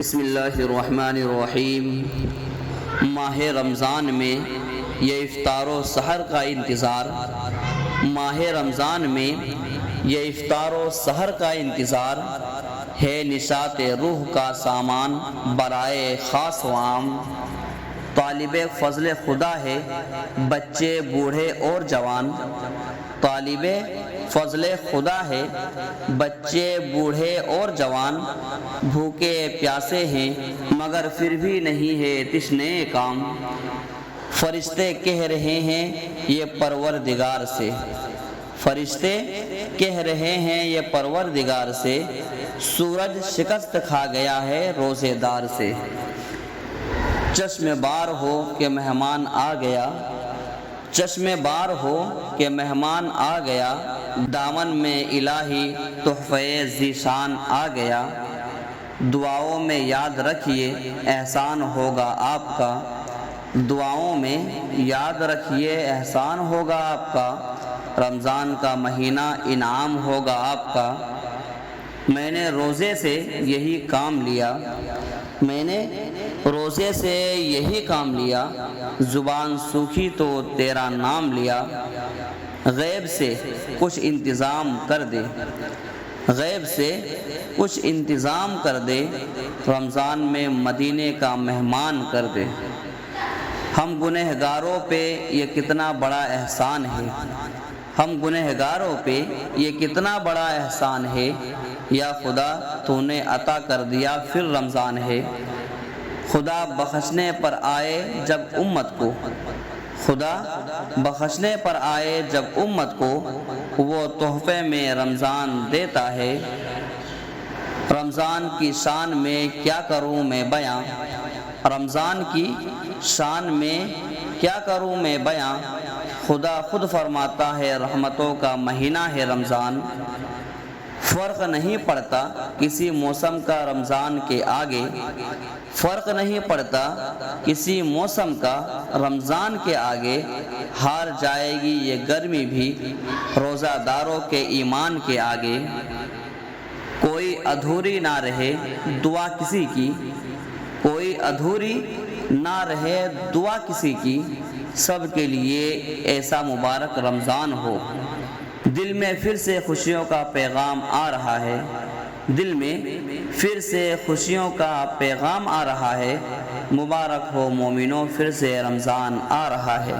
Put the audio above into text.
بسم اللہ الرحمن الرحیم۔ ماہ رمضان میں یہ افطار و سحر کا انتظار، ماہ رمضان میں یہ افطار و سحر کا انتظار ہے، نشاط روح کا سامان برائے خاص و عام۔ طالب فضل خدا ہے بچے بوڑھے اور جوان، طالب فضل خدا ہے بچے بوڑھے اور جوان، بھوکے پیاسے ہیں مگر پھر بھی نہیں ہے تشنے کام۔ فرشتے کہہ رہے ہیں یہ پروردگار سے، فرشتے کہہ رہے ہیں یہ پروردگار سے، سورج شکست کھا گیا ہے روزے دار سے۔ چشم بار ہو کہ مہمان آ گیا، چشم بار ہو کہ مہمان آ گیا، دامن میں الہی تحفہ ذیشان آ گیا۔ دعاؤں میں یاد رکھیے احسان ہوگا آپ کا، دعاؤں میں یاد رکھیے احسان ہوگا آپ کا، رمضان کا مہینہ انعام ہوگا آپ کا۔ میں نے روزے سے یہی کام لیا، میں نے روزے سے یہی کام لیا، زبان سوکھی تو تیرا نام لیا۔ غیب سے کچھ انتظام کر دے، غیب سے کچھ انتظام کر دے، رمضان میں مدینے کا مہمان کر دے۔ ہم گنہگاروں پہ یہ کتنا بڑا احسان ہے، ہم گنہگاروں پہ یہ کتنا بڑا احسان ہے، یا خدا تو نے عطا کر دیا پھر رمضان ہے۔ خدا بخشنے پر آئے جب امت کو، خدا بخشنے پر آئے جب امت کو، وہ تحفے میں رمضان دیتا ہے۔ رمضان کی شان میں کیا کروں میں بیاں، رمضان کی شان میں کیا کروں میں بیاں، خدا خود فرماتا ہے رحمتوں کا مہینہ ہے رمضان۔ فرق نہیں پڑتا کسی موسم کا رمضان کے آگے، فرق نہیں پڑتا کسی موسم کا رمضان کے آگے، ہار جائے گی یہ گرمی بھی روزہ داروں کے ایمان کے آگے۔ کوئی ادھوری نہ رہے دعا کسی کی، کوئی ادھوری نہ رہے دعا کسی کی، سب کے لیے ایسا مبارک رمضان ہو۔ دل میں پھر سے خوشیوں کا پیغام آ رہا ہے، دل میں پھر سے خوشیوں کا پیغام آ رہا ہے، مبارک ہو مومنوں پھر سے رمضان آ رہا ہے۔